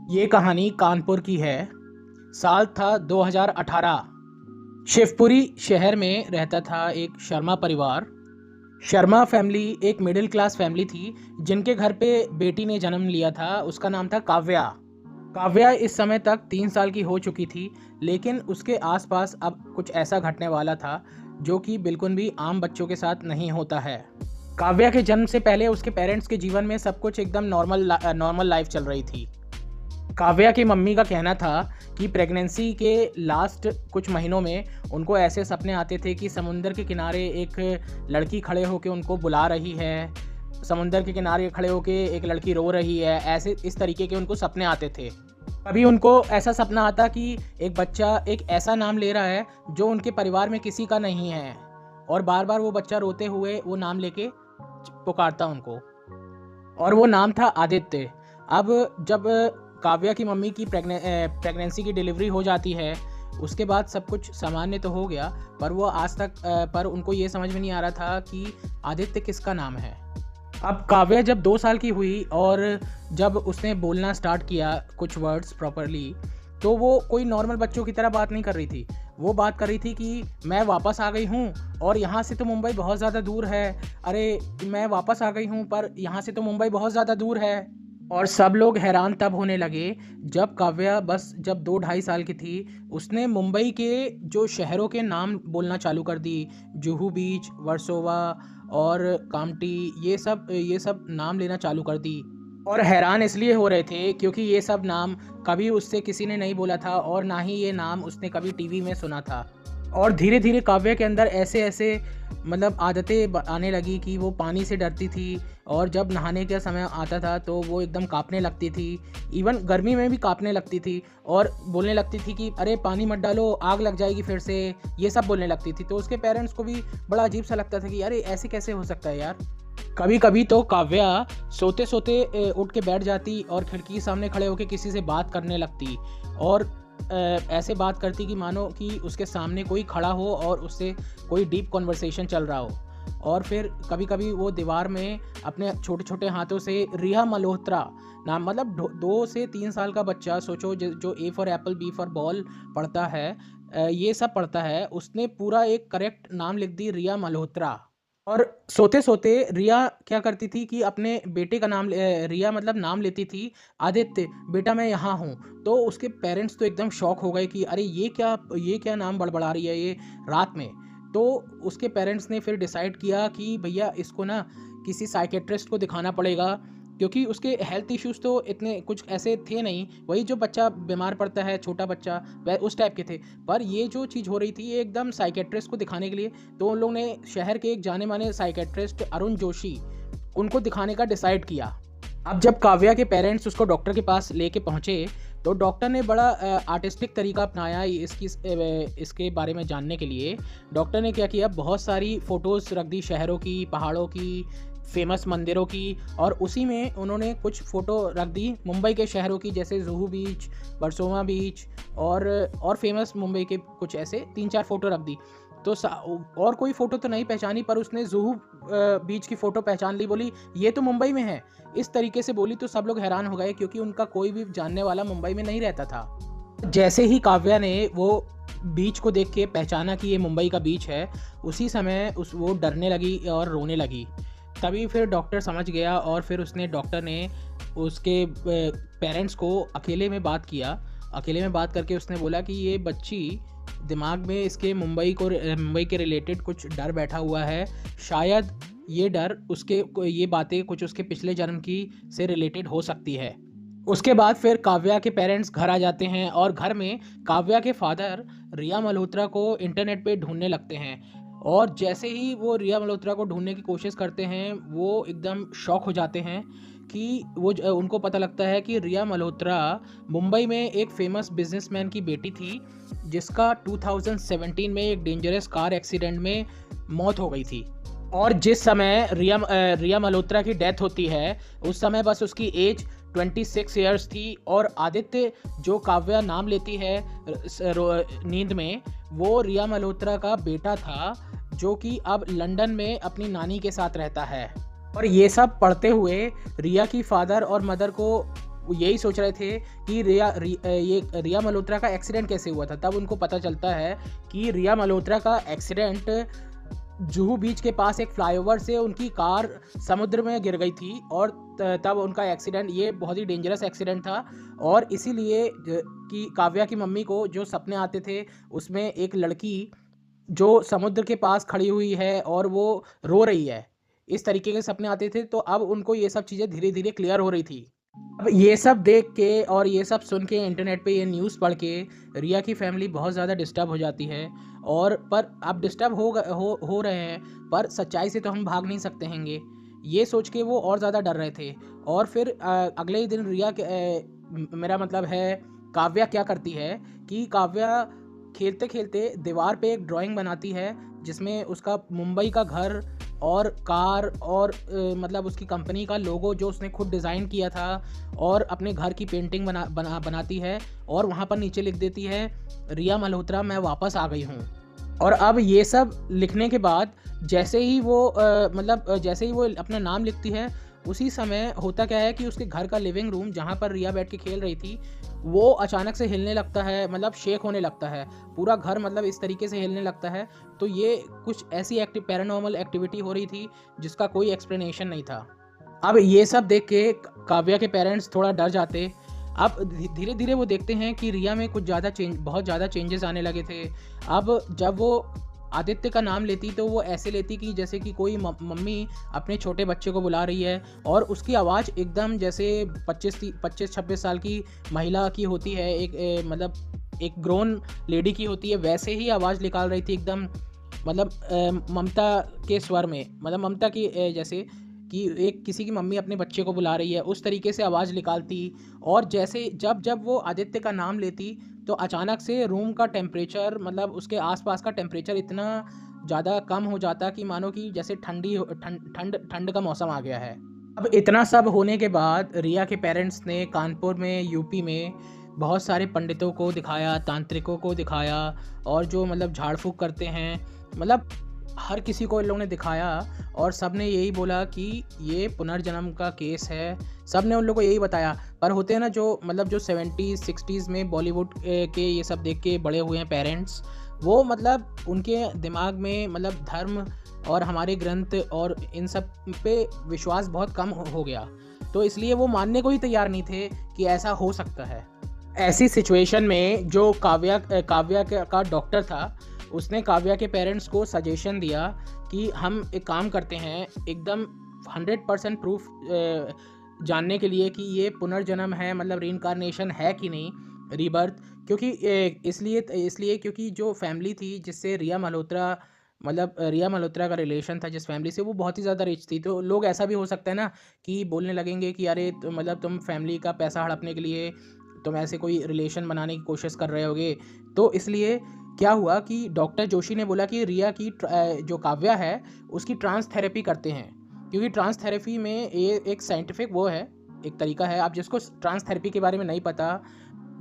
ये कहानी कानपुर की है। साल था 2018। शिवपुरी शहर में रहता था एक शर्मा परिवार। शर्मा फैमिली एक मिडिल क्लास फैमिली थी जिनके घर पे बेटी ने जन्म लिया था। उसका नाम था काव्या। काव्या इस समय तक 3 साल की हो चुकी थी, लेकिन उसके आसपास अब कुछ ऐसा घटने वाला था जो कि बिल्कुल भी आम बच्चों के साथ नहीं होता है। काव्या के जन्म से पहले उसके पेरेंट्स के जीवन में सब कुछ एकदम नॉर्मल लाइफ चल रही थी। काव्या की मम्मी का कहना था कि प्रेगनेंसी के लास्ट कुछ महीनों में उनको ऐसे सपने आते थे कि समुंदर के किनारे एक लड़की खड़े होकर उनको बुला रही है, समुंदर के किनारे खड़े होकर एक लड़की रो रही है, ऐसे इस तरीके के उनको सपने आते थे। कभी उनको ऐसा सपना आता कि एक बच्चा एक ऐसा नाम ले रहा है जो उनके परिवार में किसी का नहीं है, और बार बार वो बच्चा रोते हुए वो नाम लेके पुकारता उनको, और वो नाम था आदित्य। अब जब काव्या की मम्मी की प्रेगनेंसी की डिलीवरी हो जाती है, उसके बाद सब कुछ सामान्य तो हो गया, पर वो आज तक पर उनको ये समझ में नहीं आ रहा था कि आदित्य किसका नाम है। अब काव्या जब 2 साल की हुई और जब उसने बोलना स्टार्ट किया कुछ वर्ड्स प्रॉपरली, तो वो कोई नॉर्मल बच्चों की तरह बात नहीं कर रही थी। वो बात कर रही थी कि मैं वापस आ गई हूँ और यहाँ से तो मुंबई बहुत ज़्यादा दूर है। अरे मैं वापस आ गई हूँ पर यहाँ से तो मुंबई बहुत ज़्यादा दूर है। और सब लोग हैरान तब होने लगे जब काव्या बस जब 2-2.5 साल की थी, उसने मुंबई के जो शहरों के नाम बोलना चालू कर दी। जुहू बीच, वर्सोवा और कामटी, ये सब नाम लेना चालू कर दी। और हैरान इसलिए हो रहे थे क्योंकि ये सब नाम कभी उससे किसी ने नहीं बोला था और ना ही ये नाम उसने कभी टीवी में सुना था। और धीरे धीरे काव्या के अंदर ऐसे ऐसे मतलब आदतें आने लगी कि वो पानी से डरती थी, और जब नहाने का समय आता था तो वो एकदम कांपने लगती थी। इवन गर्मी में भी कांपने लगती थी और बोलने लगती थी कि अरे पानी मत डालो, आग लग जाएगी फिर से, ये सब बोलने लगती थी। तो उसके पेरेंट्स को भी बड़ा अजीब सा लगता था कि अरे ऐसे कैसे हो सकता है यार। कभी कभी तो काव्या सोते सोते उठ के बैठ जाती और खिड़की के सामने खड़े होकर किसी से बात करने लगती, और ऐसे बात करती कि मानो कि उसके सामने कोई खड़ा हो और उससे कोई डीप कॉन्वर्सेशन चल रहा हो। और फिर कभी कभी वो दीवार में अपने छोटे छोटे हाथों से रिया मल्होत्रा नाम, मतलब 2 से 3 साल का बच्चा, सोचो जो A for apple B for ball पढ़ता है, ये सब पढ़ता है, उसने पूरा एक करेक्ट नाम लिख दी, रिया मल्होत्रा। और सोते सोते रिया क्या करती थी कि अपने बेटे का नाम रिया मतलब नाम लेती थी आदित्य, बेटा मैं यहाँ हूँ। तो उसके पेरेंट्स तो एकदम शॉक हो गए कि अरे ये क्या नाम बड़बड़ा रही है ये रात में। तो उसके पेरेंट्स ने फिर डिसाइड किया कि भैया इसको ना किसी साइकेट्रिस्ट को दिखाना पड़ेगा, क्योंकि उसके हेल्थ इश्यूज तो इतने कुछ ऐसे थे नहीं, वही जो बच्चा बीमार पड़ता है छोटा बच्चा वह उस टाइप के थे, पर ये जो चीज़ हो रही थी ये एकदम साइकेट्रिस्ट को दिखाने के लिए। तो उन लोगों ने शहर के एक जाने माने साइकेट्रिस्ट अरुण जोशी, उनको दिखाने का डिसाइड किया। अब जब काव्या के पेरेंट्स उसको डॉक्टर के पास लेके पहुँचे तो डॉक्टर ने बड़ा आर्टिस्टिक तरीका अपनाया इसके बारे में जानने के लिए। डॉक्टर ने क्या किया, बहुत सारी फ़ोटोज़ रख दी शहरों की, पहाड़ों की, फेमस मंदिरों की, और उसी में उन्होंने कुछ फ़ोटो रख दी मुंबई के शहरों की, जैसे जुहू बीच, वर्सोवा बीच, और फेमस मुंबई के कुछ ऐसे 3-4 फ़ोटो रख दी। तो और कोई फ़ोटो तो नहीं पहचानी, पर उसने जुहू बीच की फ़ोटो पहचान ली, बोली ये तो मुंबई में है, इस तरीके से बोली। तो सब लोग हैरान हो गए क्योंकि उनका कोई भी जानने वाला मुंबई में नहीं रहता था। जैसे ही काव्या ने वो बीच को देख के पहचाना कि ये मुंबई का बीच है, उसी समय वो डरने लगी और रोने लगी। तभी फिर डॉक्टर समझ गया और फिर डॉक्टर ने उसके पेरेंट्स को अकेले में बात किया। अकेले में बात करके उसने बोला कि ये बच्ची दिमाग में इसके मुंबई के रिलेटेड कुछ डर बैठा हुआ है, शायद ये डर ये बातें कुछ उसके पिछले जन्म की से रिलेटेड हो सकती है। उसके बाद फिर काव्या के पेरेंट्स घर आ जाते हैं और घर में काव्या के फादर रिया मल्होत्रा को इंटरनेट पे ढूंढने लगते हैं। और जैसे ही वो रिया मल्होत्रा को ढूंढने की कोशिश करते हैं, वो एकदम शॉक हो जाते हैं कि उनको पता लगता है कि रिया मल्होत्रा मुंबई में एक फेमस बिजनेसमैन की बेटी थी, जिसका 2017 में एक डेंजरस कार एक्सीडेंट में मौत हो गई थी। और जिस समय रिया मल्होत्रा की डेथ होती है, उस समय बस उसकी एज 26 ईयर्स थी। और आदित्य जो काव्या नाम लेती है नींद में, वो रिया मल्होत्रा का बेटा था, जो कि अब लंदन में अपनी नानी के साथ रहता है। और ये सब पढ़ते हुए रिया की फादर और मदर को वो यही सोच रहे थे कि ये रिया मल्होत्रा का एक्सीडेंट कैसे हुआ था। तब उनको पता चलता है कि रिया मल्होत्रा का एक्सीडेंट जुहू बीच के पास एक फ्लाईओवर से उनकी कार समुद्र में गिर गई थी, और तब उनका एक्सीडेंट, ये बहुत ही डेंजरस एक्सीडेंट था। और इसीलिए कि काव्या की मम्मी को जो सपने आते थे उसमें एक लड़की जो समुद्र के पास खड़ी हुई है और वो रो रही है, इस तरीके के सपने आते थे। तो अब उनको ये सब चीज़ें धीरे धीरे क्लियर हो रही थी। अब ये सब देख के और ये सब सुन के इंटरनेट पे ये न्यूज़ पढ़ के रिया की फैमिली बहुत ज़्यादा डिस्टर्ब हो जाती है। और पर अब डिस्टर्ब हो रहे हैं, पर सच्चाई से तो हम भाग नहीं सकते हैंगे, ये सोच के वो और ज़्यादा डर रहे थे। और फिर अगले ही दिन मेरा मतलब है काव्या क्या करती है कि काव्या खेलते खेलते दीवार पे एक ड्राइंग बनाती है, जिसमें उसका मुंबई का घर और कार और मतलब उसकी कंपनी का लोगो जो उसने खुद डिज़ाइन किया था, और अपने घर की पेंटिंग बनाती है। और वहाँ पर नीचे लिख देती है, रिया मल्होत्रा मैं वापस आ गई हूँ। और अब ये सब लिखने के बाद जैसे ही वो जैसे ही वो अपना नाम लिखती है, उसी समय होता क्या है कि उसके घर का लिविंग रूम जहाँ पर रिया बैठ के खेल रही थी, वो अचानक से हिलने लगता है, मतलब शेक होने लगता है पूरा घर, मतलब इस तरीके से हिलने लगता है। तो ये कुछ ऐसी पैरानॉर्मल एक्टिविटी हो रही थी जिसका कोई एक्सप्लेनेशन नहीं था। अब ये सब देख के काव्या के पेरेंट्स थोड़ा डर जाते। अब धीरे धीरे वो देखते हैं कि रिया में बहुत ज़्यादा चेंजेस आने लगे थे। अब जब वो आदित्य का नाम लेती तो वो ऐसे लेती कि जैसे कि कोई मम्मी अपने छोटे बच्चे को बुला रही है, और उसकी आवाज़ एकदम जैसे 25-26 साल की महिला की होती है, एक ग्रोन लेडी की होती है, वैसे ही आवाज़ निकाल रही थी एकदम, ममता के स्वर में, ममता की जैसे कि एक किसी की मम्मी अपने बच्चे को बुला रही है, उस तरीके से आवाज़ निकालती। और जैसे जब वो आदित्य का नाम लेती तो अचानक से रूम का टेम्परेचर, उसके आसपास का टेम्परेचर इतना ज़्यादा कम हो जाता कि मानो कि जैसे ठंड का मौसम आ गया है। अब इतना सब होने के बाद रिया के पेरेंट्स ने कानपुर में, यूपी में बहुत सारे पंडितों को दिखाया, तांत्रिकों को दिखाया, और जो झाड़ फूँक करते हैं, हर किसी को इन लोगों ने दिखाया। और सब ने यही बोला कि ये पुनर्जन्म का केस है, सब ने उन लोगों को यही बताया। पर होते हैं ना जो 70s 60s में बॉलीवुड के ये सब देख के बड़े हुए हैं पेरेंट्स, वो उनके दिमाग में धर्म और हमारे ग्रंथ और इन सब पे विश्वास बहुत कम हो गया, तो इसलिए वो मानने को ही तैयार नहीं थे कि ऐसा हो सकता है। ऐसी सिचुएशन में जो काव्या का डॉक्टर था, उसने काव्या के पेरेंट्स को सजेशन दिया कि हम एक काम करते हैं, एकदम 100% प्रूफ जानने के लिए कि ये पुनर्जन्म है, रीइंकार्नेशन है कि नहीं, रीबर्थ। क्योंकि इसलिए क्योंकि जो फैमिली थी जिससे रिया मल्होत्रा का रिलेशन था, जिस फैमिली से, वो बहुत ही ज़्यादा रिच थी। तो लोग ऐसा भी हो सकता है ना कि बोलने लगेंगे कि अरे तुम फैमिली का पैसा हड़पने के लिए तुम ऐसे कोई रिलेशन बनाने की कोशिश कर रहे होगे। तो इसलिए क्या हुआ कि डॉक्टर जोशी ने बोला कि रिया की जो काव्या है उसकी ट्रांस थेरेपी करते हैं, क्योंकि ट्रांस थेरेपी में ये एक साइंटिफिक वो है, एक तरीका है। आप जिसको ट्रांस थेरेपी के बारे में नहीं पता,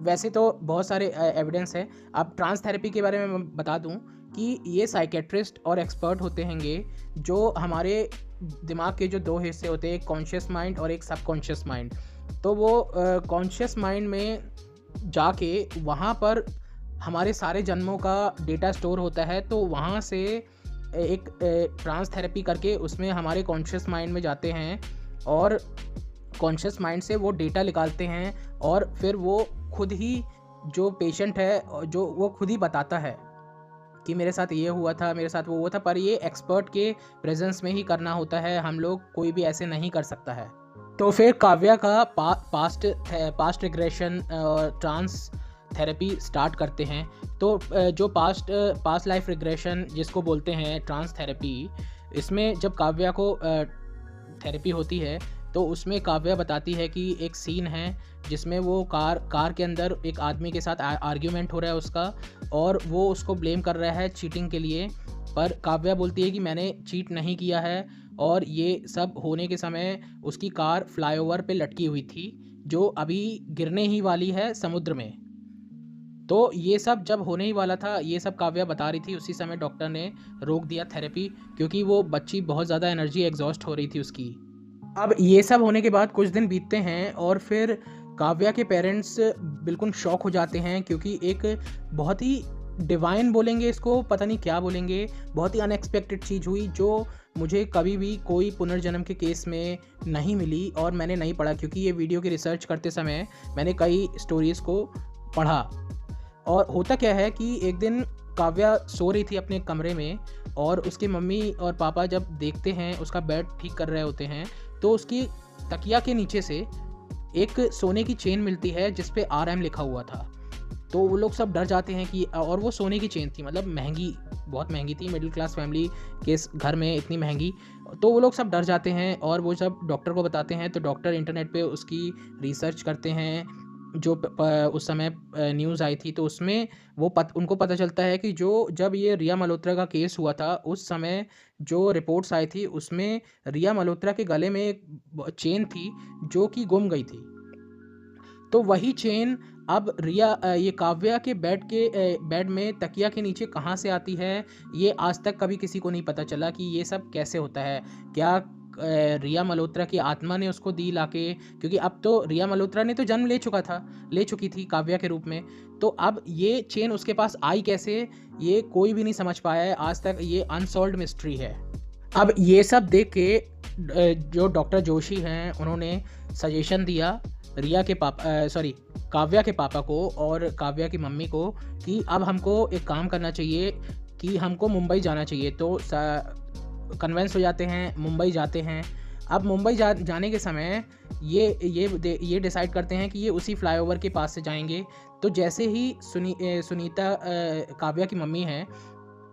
वैसे तो बहुत सारे एविडेंस है। अब ट्रांस थेरेपी के बारे में मैं बता दूं कि ये साइकेट्रिस्ट और एक्सपर्ट होते हैंगे, जो हमारे दिमाग के जो दो हिस्से होते हैं, एक कॉन्शियस माइंड और एक सबकॉन्शियस माइंड। तो वो कॉन्शियस माइंड में जाके वहाँ पर हमारे सारे जन्मों का डेटा स्टोर होता है, तो वहाँ से एक ट्रांस थेरेपी करके उसमें हमारे कॉन्शियस माइंड में जाते हैं, और कॉन्शियस माइंड से वो डेटा निकालते हैं, और फिर वो खुद ही, जो पेशेंट है, जो वो खुद ही बताता है कि मेरे साथ ये हुआ था, मेरे साथ वो हुआ था। पर ये एक्सपर्ट के प्रेजेंस में ही करना होता है, हम लोग कोई भी ऐसे नहीं कर सकता है। तो फिर काव्या का पास्ट रिग्रेशन और ट्रांस थेरेपी स्टार्ट करते हैं। तो जो पास्ट लाइफ रिग्रेशन जिसको बोलते हैं ट्रांस थेरेपी, इसमें जब काव्या को थेरेपी होती है तो उसमें काव्या बताती है कि एक सीन है जिसमें वो कार के अंदर एक आदमी के साथ आर्ग्यूमेंट हो रहा है उसका, और वो उसको ब्लेम कर रहा है चीटिंग के लिए। पर काव्या बोलती है कि मैंने चीट नहीं किया है, और ये सब होने के समय उसकी कार फ्लाईओवर पे लटकी हुई थी, जो अभी गिरने ही वाली है समुद्र में। तो ये सब जब होने ही वाला था, ये सब काव्या बता रही थी, उसी समय डॉक्टर ने रोक दिया थेरेपी, क्योंकि वो बच्ची बहुत ज़्यादा एनर्जी एग्जॉस्ट हो रही थी उसकी। अब ये सब होने के बाद कुछ दिन बीतते हैं, और फिर काव्या के पेरेंट्स बिल्कुल शॉक हो जाते हैं, क्योंकि एक बहुत ही डिवाइन बोलेंगे इसको, पता नहीं क्या बोलेंगे, बहुत ही अनएक्सपेक्टेड चीज़ हुई जो मुझे कभी भी कोई पुनर्जन्म के केस में नहीं मिली और मैंने नहीं पढ़ा, क्योंकि ये वीडियो की रिसर्च करते समय मैंने कई स्टोरीज़ को पढ़ा। और होता क्या है कि एक दिन काव्या सो रही थी अपने कमरे में, और उसकी मम्मी और पापा जब देखते हैं, उसका बेड ठीक कर रहे होते हैं, तो उसकी तकिया के नीचे से एक सोने की चेन मिलती है जिस पे RM लिखा हुआ था। तो वो लोग सब डर जाते हैं कि, और वो सोने की चेन थी, मतलब महंगी, बहुत महंगी थी, मिडिल क्लास फैमिली के घर में इतनी महंगी। तो वो लोग सब डर जाते हैं और वो सब डॉक्टर को बताते हैं। तो डॉक्टर इंटरनेट पे उसकी रिसर्च करते हैं, जो उस समय न्यूज़ आई थी, तो उसमें उनको पता चलता है कि जब ये रिया मल्होत्रा का केस हुआ था, उस समय जो रिपोर्ट्स आई थी उसमें रिया मल्होत्रा के गले में एक चेन थी जो कि गुम गई थी। तो वही चेन अब ये काव्या के बेड में तकिया के नीचे कहाँ से आती है, ये आज तक कभी किसी को नहीं पता चला कि ये सब कैसे होता है। क्या रिया मल्होत्रा की आत्मा ने उसको दी लाके, क्योंकि अब तो रिया मल्होत्रा ने तो जन्म ले चुकी थी काव्या के रूप में, तो अब ये चेन उसके पास आई कैसे, ये कोई भी नहीं समझ पाया है आज तक, ये अनसॉल्व्ड मिस्ट्री है। अब ये सब देख के जो डॉक्टर जोशी हैं उन्होंने सजेशन दिया काव्या के पापा को और काव्या की मम्मी को कि अब हमको एक काम करना चाहिए कि हमको मुंबई जाना चाहिए। तो कन्वेंस हो जाते हैं, मुंबई जाते हैं। अब मुंबई जाने के समय ये डिसाइड करते हैं कि ये उसी फ्लाईओवर के पास से जाएंगे। तो जैसे ही सुनीता काव्या की मम्मी हैं,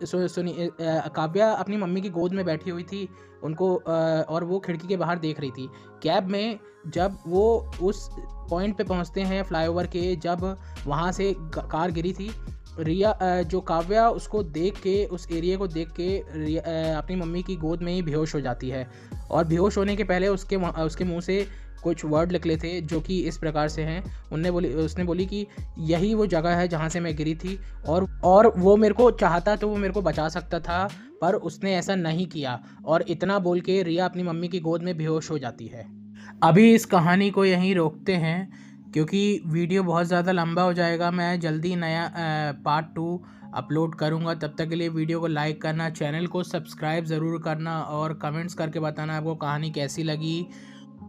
काव्या अपनी मम्मी की गोद में बैठी हुई थी उनको, और वो खिड़की के बाहर देख रही थी। कैब में जब वो उस पॉइंट पे पहुंचते हैं फ्लाईओवर के, जब वहाँ से कार गिरी थी, जो काव्या उसको देख के, उस एरिया को देख के अपनी मम्मी की गोद में ही बेहोश हो जाती है। और बेहोश होने के पहले उसके मुंह से कुछ वर्ड निकले थे जो कि इस प्रकार से हैं। उसने बोली कि यही वो जगह है जहाँ से मैं गिरी थी, और वो मेरे को चाहता तो वो मेरे को बचा सकता था, पर उसने ऐसा नहीं किया। और इतना बोल के रिया अपनी मम्मी की गोद में बेहोश हो जाती है। अभी इस कहानी को यहीं रोकते हैं, क्योंकि वीडियो बहुत ज़्यादा लंबा हो जाएगा। मैं जल्दी नया पार्ट 2 अपलोड करूँगा। तब तक के लिए वीडियो को लाइक करना, चैनल को सब्सक्राइब ज़रूर करना और कमेंट्स करके बताना आपको कहानी कैसी लगी।